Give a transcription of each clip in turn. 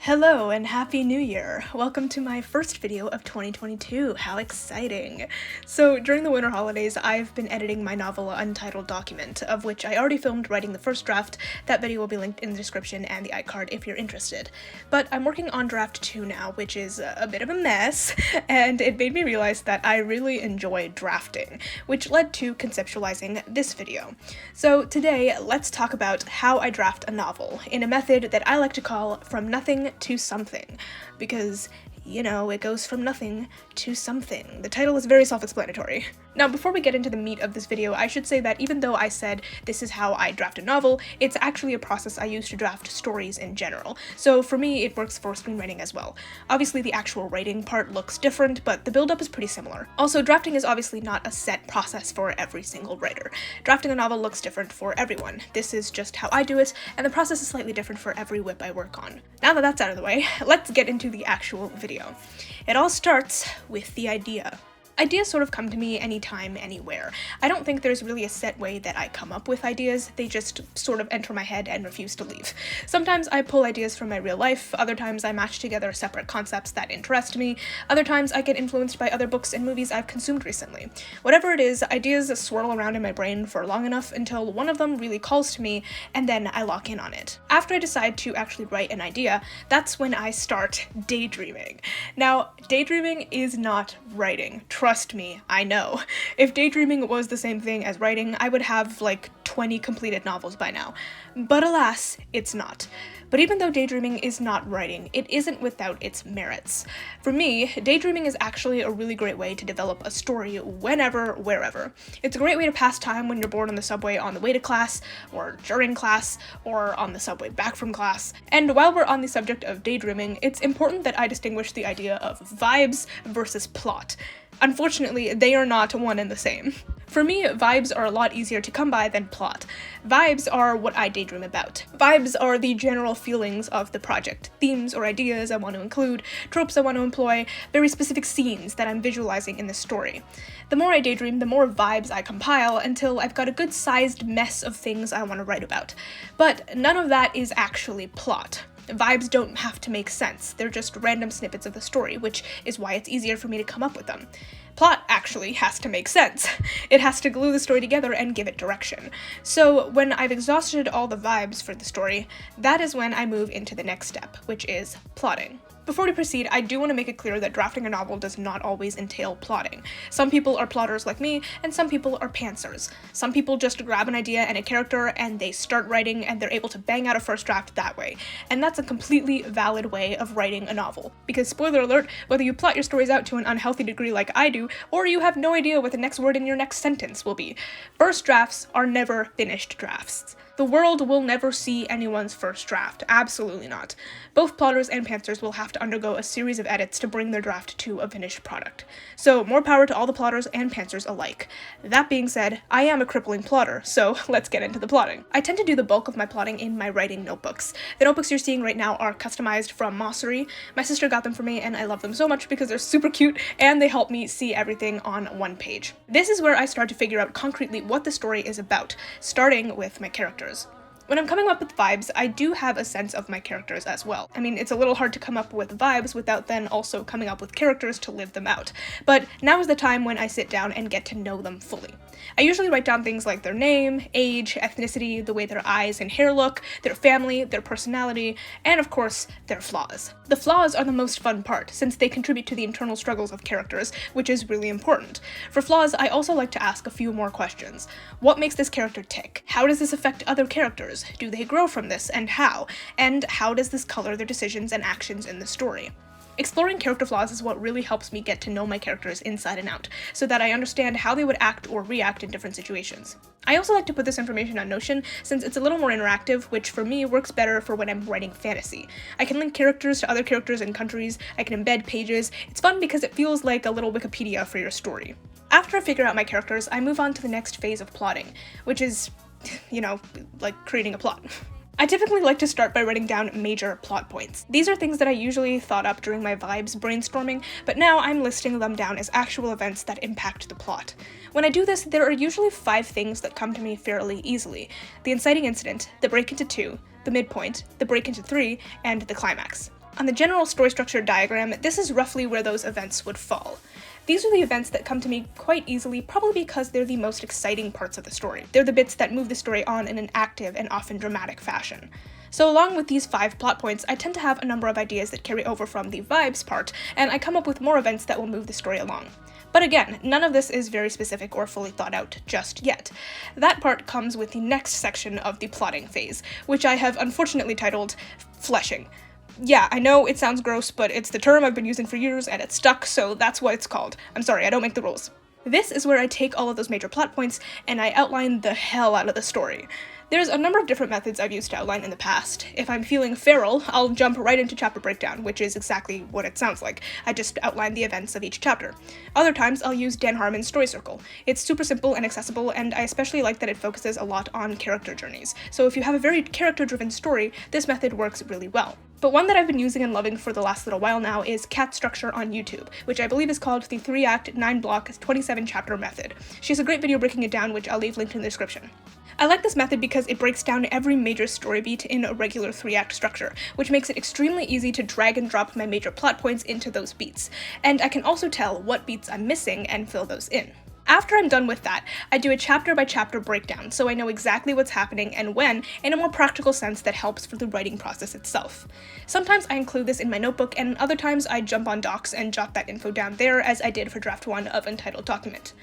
Hello and Happy New Year! Welcome to my first video of 2022. How exciting! So during the winter holidays, I've been editing my novel Untitled Document, of which I already filmed writing the first draft. That video will be linked in the description and the iCard if you're interested. But I'm working on draft 2 now, which is a bit of a mess, and it made me realize that I really enjoy drafting, which led to conceptualizing this video. So today, let's talk about how I draft a novel, in a method that I like to call From Nothing to Something, because, you know, it goes from nothing to something. The title is very self-explanatory. Now, before we get into the meat of this video, I should say that even though I said this is how I draft a novel, it's actually a process I use to draft stories in general. So for me, it works for screenwriting as well. Obviously, the actual writing part looks different, but the build-up is pretty similar. Also, drafting is obviously not a set process for every single writer. Drafting a novel looks different for everyone. This is just how I do it, and the process is slightly different for every whip I work on. Now that that's out of the way, let's get into the actual video. It all starts with the idea. Ideas sort of come to me anytime, anywhere. I don't think there's really a set way that I come up with ideas, they just sort of enter my head and refuse to leave. Sometimes I pull ideas from my real life, other times I match together separate concepts that interest me, other times I get influenced by other books and movies I've consumed recently. Whatever it is, ideas swirl around in my brain for long enough until one of them really calls to me, and then I lock in on it. After I decide to actually write an idea, that's when I start daydreaming. Now, daydreaming is not writing. Trust me, I know. If daydreaming was the same thing as writing, I would have like 20 completed novels by now. But alas, it's not. But even though daydreaming is not writing, it isn't without its merits. For me, daydreaming is actually a really great way to develop a story whenever, wherever. It's a great way to pass time when you're bored on the subway on the way to class, or during class, or on the subway back from class. And while we're on the subject of daydreaming, it's important that I distinguish the idea of vibes versus plot. Unfortunately, they are not one and the same. For me, vibes are a lot easier to come by than plot. Vibes are what I daydream about. Vibes are the general feelings of the project, themes or ideas I want to include, tropes I want to employ, very specific scenes that I'm visualizing in the story. The more I daydream, the more vibes I compile until I've got a good-sized mess of things I want to write about. But none of that is actually plot. Vibes don't have to make sense, they're just random snippets of the story, which is why it's easier for me to come up with them. Plot actually has to make sense. It has to glue the story together and give it direction. So when I've exhausted all the vibes for the story, that is when I move into the next step, which is plotting. Before we proceed, I do want to make it clear that drafting a novel does not always entail plotting. Some people are plotters like me, and some people are pantsers. Some people just grab an idea and a character, and they start writing, and they're able to bang out a first draft that way. And that's a completely valid way of writing a novel. Because, spoiler alert, whether you plot your stories out to an unhealthy degree like I do, or you have no idea what the next word in your next sentence will be, first drafts are never finished drafts. The world will never see anyone's first draft, absolutely not. Both plotters and pantsers will have to undergo a series of edits to bring their draft to a finished product. So more power to all the plotters and pantsers alike. That being said, I am a crippling plotter, so let's get into the plotting. I tend to do the bulk of my plotting in my writing notebooks. The notebooks you're seeing right now are customized from Mossery. My sister got them for me and I love them so much because they're super cute and they help me see everything on one page. This is where I start to figure out concretely what the story is about, starting with my characters. When I'm coming up with vibes, I do have a sense of my characters as well. I mean, it's a little hard to come up with vibes without then also coming up with characters to live them out. But now is the time when I sit down and get to know them fully. I usually write down things like their name, age, ethnicity, the way their eyes and hair look, their family, their personality, and of course, their flaws. The flaws are the most fun part, since they contribute to the internal struggles of characters, which is really important. For flaws, I also like to ask a few more questions. What makes this character tick? How does this affect other characters? Do they grow from this, and how? And how does this color their decisions and actions in the story? Exploring character flaws is what really helps me get to know my characters inside and out, so that I understand how they would act or react in different situations. I also like to put this information on Notion, since it's a little more interactive, which for me works better for when I'm writing fantasy. I can link characters to other characters and countries, I can embed pages. It's fun because it feels like a little Wikipedia for your story. After I figure out my characters, I move on to the next phase of plotting, which is, you know, like creating a plot. I typically like to start by writing down major plot points. These are things that I usually thought up during my vibes brainstorming, but now I'm listing them down as actual events that impact the plot. When I do this, there are usually 5 things that come to me fairly easily: the inciting incident, the break into 2, the midpoint, the break into 3, and the climax. On the general story structure diagram, this is roughly where those events would fall. These are the events that come to me quite easily, probably because they're the most exciting parts of the story. They're the bits that move the story on in an active and often dramatic fashion. So along with these 5 plot points, I tend to have a number of ideas that carry over from the vibes part, and I come up with more events that will move the story along. But again, none of this is very specific or fully thought out just yet. That part comes with the next section of the plotting phase, which I have unfortunately titled Fleshing. Yeah, I know it sounds gross, but it's the term I've been using for years and it's stuck, so that's what it's called. I'm sorry, I don't make the rules. This is where I take all of those major plot points and I outline the hell out of the story. There's a number of different methods I've used to outline in the past. If I'm feeling feral, I'll jump right into chapter breakdown, which is exactly what it sounds like. I just outline the events of each chapter. Other times, I'll use Dan Harmon's Story Circle. It's super simple and accessible, and I especially like that it focuses a lot on character journeys. So if you have a very character-driven story, this method works really well. But one that I've been using and loving for the last little while now is Cat Structure on YouTube, which I believe is called the 3-act, 9-block, 27-chapter method. She has a great video breaking it down, which I'll leave linked in the description. I like this method because it breaks down every major story beat in a regular 3-act structure, which makes it extremely easy to drag and drop my major plot points into those beats, and I can also tell what beats I'm missing and fill those in. After I'm done with that, I do a chapter-by-chapter breakdown, so I know exactly what's happening and when in a more practical sense that helps for the writing process itself. Sometimes I include this in my notebook, and other times I jump on Docs and jot that info down there, as I did for Draft 1 of Untitled Document.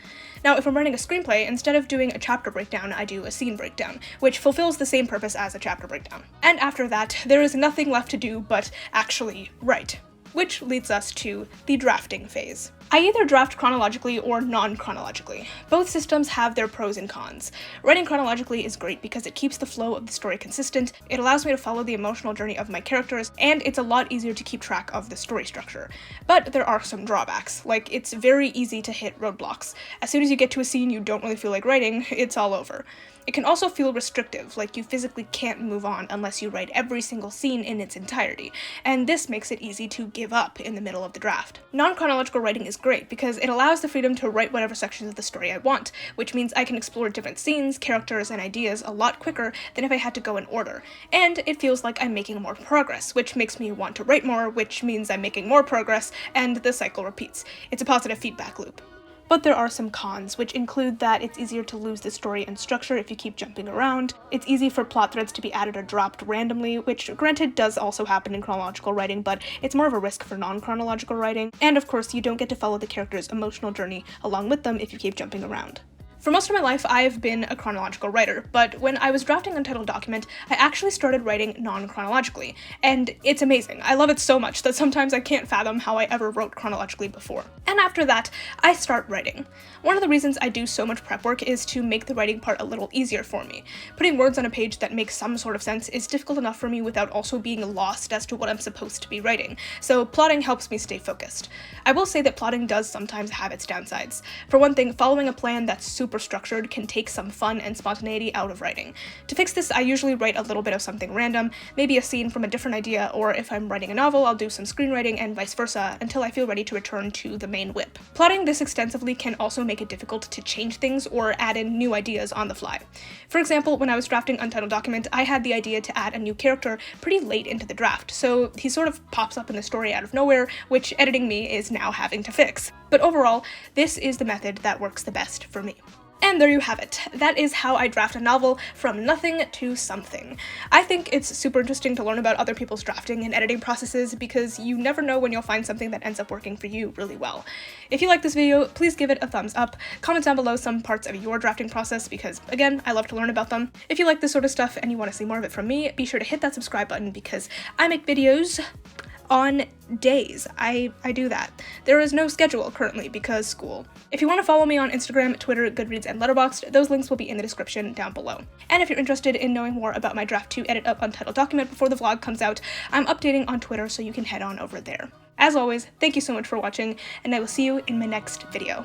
Now, if I'm writing a screenplay, instead of doing a chapter breakdown, I do a scene breakdown, which fulfills the same purpose as a chapter breakdown. And after that, there is nothing left to do but actually write. Which leads us to the drafting phase. I either draft chronologically or non-chronologically. Both systems have their pros and cons. Writing chronologically is great because it keeps the flow of the story consistent, it allows me to follow the emotional journey of my characters, and it's a lot easier to keep track of the story structure. But there are some drawbacks, like it's very easy to hit roadblocks. As soon as you get to a scene you don't really feel like writing, it's all over. It can also feel restrictive, like you physically can't move on unless you write every single scene in its entirety, and this makes it easy to give up in the middle of the draft. Non-chronological writing is great because it allows the freedom to write whatever sections of the story I want, which means I can explore different scenes, characters, and ideas a lot quicker than if I had to go in order, and it feels like I'm making more progress, which makes me want to write more, which means I'm making more progress, and the cycle repeats. It's a positive feedback loop. But there are some cons, which include that it's easier to lose the story and structure if you keep jumping around. It's easy for plot threads to be added or dropped randomly, which granted does also happen in chronological writing, but it's more of a risk for non-chronological writing. And of course, you don't get to follow the character's emotional journey along with them if you keep jumping around. For most of my life, I've been a chronological writer, but when I was drafting Untitled Document, I actually started writing non-chronologically, and it's amazing. I love it so much that sometimes I can't fathom how I ever wrote chronologically before. And after that, I start writing. One of the reasons I do so much prep work is to make the writing part a little easier for me. Putting words on a page that makes some sort of sense is difficult enough for me without also being lost as to what I'm supposed to be writing, so plotting helps me stay focused. I will say that plotting does sometimes have its downsides. For one thing, following a plan that's super structured can take some fun and spontaneity out of writing. To fix this, I usually write a little bit of something random, maybe a scene from a different idea, or if I'm writing a novel, I'll do some screenwriting and vice versa until I feel ready to return to the main whip. Plotting this extensively can also make it difficult to change things or add in new ideas on the fly. For example, when I was drafting Untitled Document, I had the idea to add a new character pretty late into the draft, so he sort of pops up in the story out of nowhere, which editing me is now having to fix. But overall, this is the method that works the best for me. And there you have it. That is how I draft a novel from nothing to something. I think it's super interesting to learn about other people's drafting and editing processes because you never know when you'll find something that ends up working for you really well. If you like this video, please give it a thumbs up. Comment down below some parts of your drafting process because, again, I love to learn about them. If you like this sort of stuff and you want to see more of it from me, be sure to hit that subscribe button because I make videos on days. I do that. There is no schedule currently because school. If you want to follow me on Instagram, Twitter, Goodreads, and Letterboxd, those links will be in the description down below. And if you're interested in knowing more about my draft to edit up Untitled Document before the vlog comes out, I'm updating on Twitter so you can head on over there. As always, thank you so much for watching, and I will see you in my next video.